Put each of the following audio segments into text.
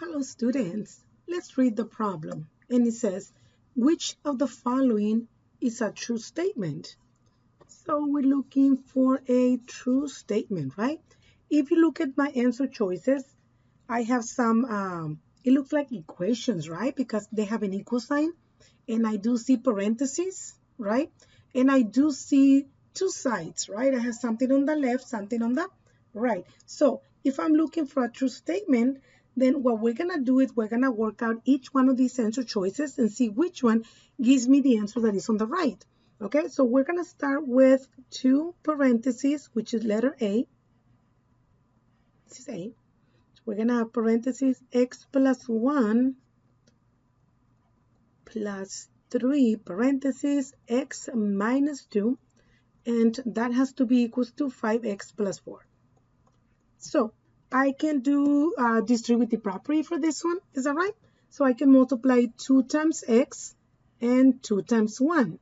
Hello students, let's read the problem. And it says, which of the following is a true statement? So we're looking for a true statement, right? If you look at my answer choices, I have some, it looks like equations, right? Because they have an equal sign. And I do see parentheses, right? And I do see two sides, right? I have something on the left, something on the right. So if I'm looking for a true statement, then what we're gonna do is we're gonna work out each one of these answer choices and see which one gives me the answer that is on the right. Okay, so we're gonna start with two parentheses, which is letter A. This is A. So we're gonna have parentheses x plus 1 plus 3 parentheses x minus 2, and that has to be equals to 5x plus 4. So I can do distributive property for this one. Is that right? So I can multiply 2 times x and 2 times 1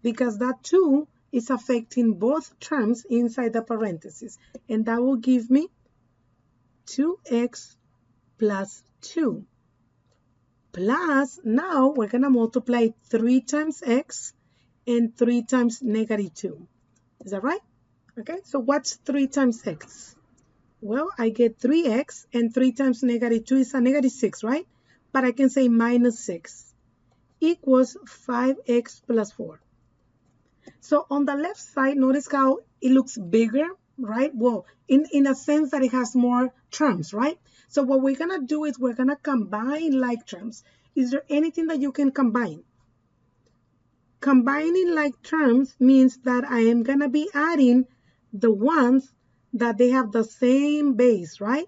because that 2 is affecting both terms inside the parentheses, and that will give me 2x plus 2. Plus, now we're going to multiply 3 times x and 3 times negative 2. Is that right? Okay, so what's 3 times x? Well, I get 3x, and 3 times negative 2 is a negative 6, right? But I can say minus 6 equals 5x plus 4. So on the left side, notice how it looks bigger, right? Well, in a sense that it has more terms, right? So what we're going to do is we're going to combine like terms. Is there anything that you can combine? Combining like terms means that I am going to be adding the ones that they have the same base, right?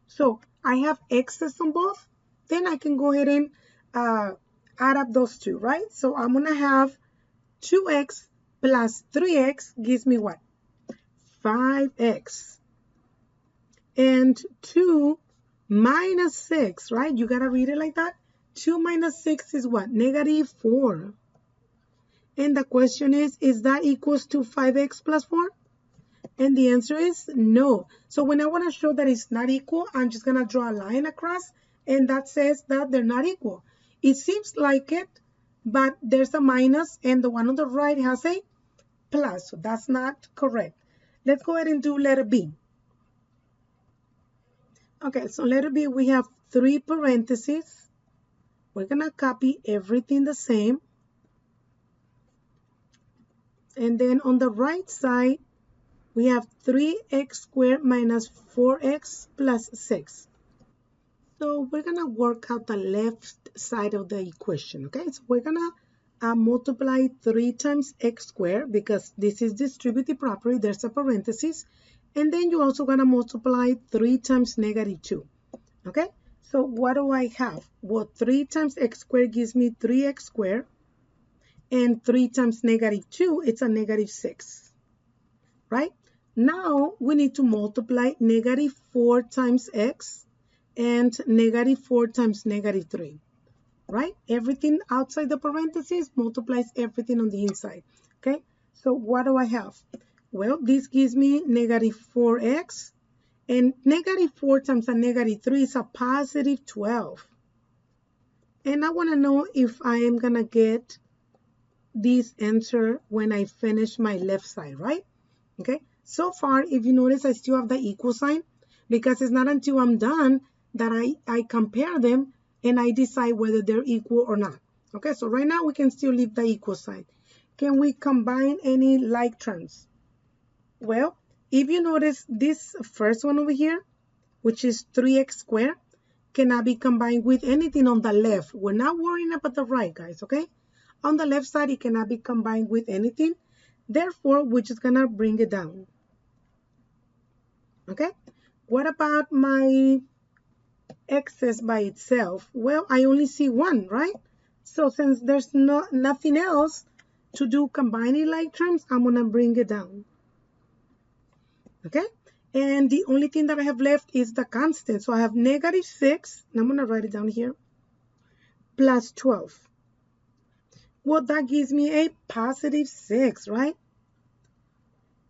So I have x's on both. Then I can go ahead and add up those two, right? So I'm going to have 2x plus 3x gives me what? 5x. And 2 minus 6, right? You got to read it like that. 2 minus 6 is what? Negative 4. And the question is that equals to 5x plus 4? And the answer is no. So when I want to show that it's not equal, I'm just going to draw a line across, and that says that they're not equal. It seems like it, but there's a minus, and the one on the right has a plus, so that's not correct. Let's go ahead and do letter B. Okay, so letter B, we have 3 parentheses. We're going to copy everything the same. And then on the right side, we have 3x squared minus 4x plus 6. So we're going to work out the left side of the equation, okay? So we're going to multiply 3 times x squared because this is distributive property. There's a parenthesis. And then you're also going to multiply 3 times negative 2, okay? So what do I have? Well, 3 times x squared gives me 3x squared. And 3 times negative 2, it's a negative 6, right? Now we need to multiply negative 4 times x and negative 4 times negative 3, right? Everything outside the parentheses multiplies everything on the inside, okay? So what do I have? Well, this gives me negative 4x, and negative 4 times a negative 3 is a positive 12. And I want to know if I am going to get this answer when I finish my left side, right? Okay, so far, if you notice, I still have the equal sign because it's not until I'm done that I compare them and I decide whether they're equal or not. Okay, so right now we can still leave the equal sign. Can we combine any like terms? Well, if you notice this first one over here, which is 3x squared, cannot be combined with anything on the left. We're not worrying about the right, guys, okay? On the left side, it cannot be combined with anything. Therefore, we're just going to bring it down. Okay? What about my x's by itself? Well, I only see one, right? So since there's nothing else to do combining like terms, I'm going to bring it down. Okay? And the only thing that I have left is the constant. So I have negative 6, and I'm going to write it down here, plus 12. Well, that gives me a positive 6, right?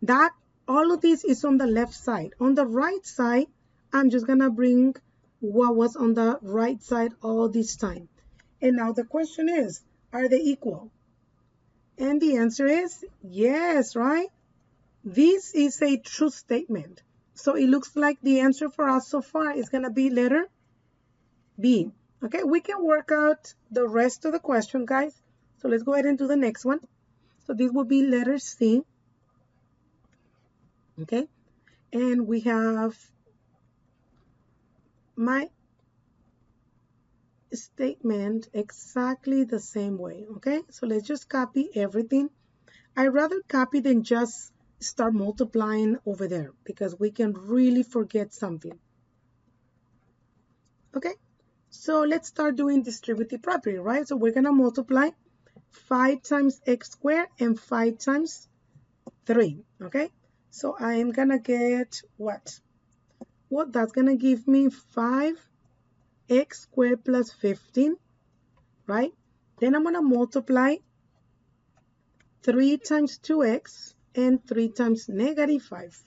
That all of this is on the left side. On the right side, I'm just going to bring what was on the right side all this time. And now the question is, are they equal? And the answer is yes, right? This is a true statement. So it looks like the answer for us so far is going to be letter B. Okay, we can work out the rest of the question, guys. So let's go ahead and do the next one. So this will be letter C. Okay, and we have my statement exactly the same way. Okay, so let's just copy everything. I'd rather copy than just start multiplying over there because we can really forget something. Okay, so let's start doing distributive property, right? So we're going to multiply 5 times x squared and 5 times 3, okay? So I am going to get what? Well, that's going to give me 5x squared plus 15, right? Then I'm going to multiply 3 times 2x and 3 times negative 5.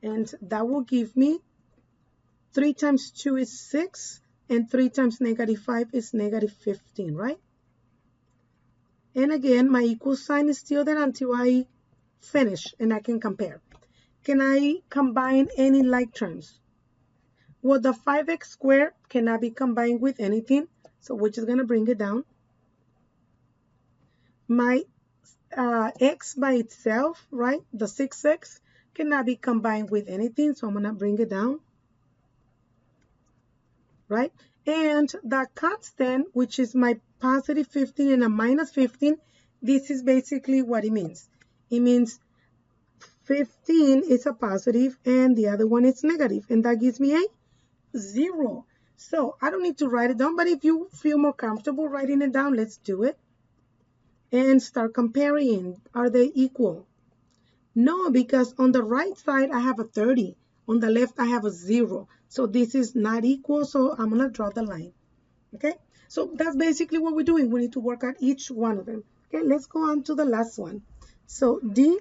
And that will give me 3 times 2 is 6, and 3 times negative 5 is negative 15, right? And again, my equal sign is still there until I finish and I can compare. Can I combine any like terms? Well, the 5x squared cannot be combined with anything, so we're just going to bring it down. My x by itself, right, the 6x cannot be combined with anything, so I'm going to bring it down, right? And the constant, which is my positive 15 and a minus 15, this is basically what it means. It means 15 is a positive and the other one is negative, and that gives me a 0. So I don't need to write it down, but if you feel more comfortable writing it down, let's do it. And start comparing. Are they equal? No, because on the right side I have a 30. On the left I have a 0. So this is not equal, so I'm going to draw the line. Okay, so that's basically what we're doing. We need to work out each one of them. Okay, let's go on to the last one. So D.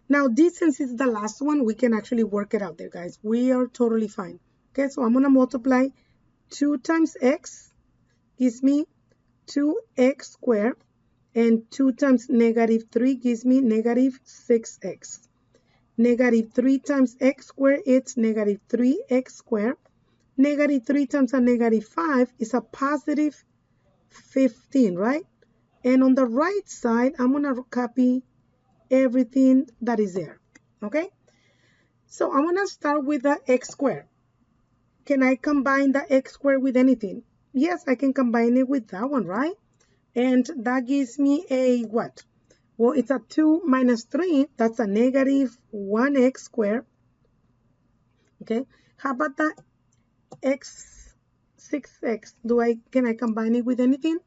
Now this, since it's the last one, we can actually work it out there, guys. We are totally fine. Okay, so I'm going to multiply 2 times x gives me 2x squared, and 2 times negative 3 gives me negative 6x. Negative 3 times x squared, it's negative 3x squared. Negative 3 times a negative 5 is a positive 15, right? And on the right side, I'm going to copy everything that is there, okay? So I'm going to start with the x squared. Can I combine the x squared with anything? Yes, I can combine it with that one, right? And that gives me a what? Well, it's a 2 minus 3. That's a negative 1x squared. Okay. How about the x 6x? Can I combine it with anything?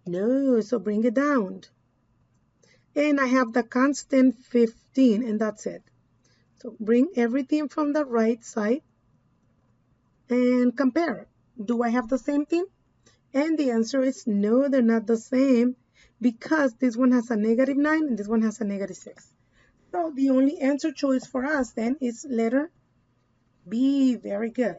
No. So bring it down. And I have the constant 15, and that's it. So bring everything from the right side and compare. Do I have the same thing? And the answer is no, they're not the same, because this one has a negative 9 and this one has a negative 6. So the only answer choice for us then is letter B. Very good.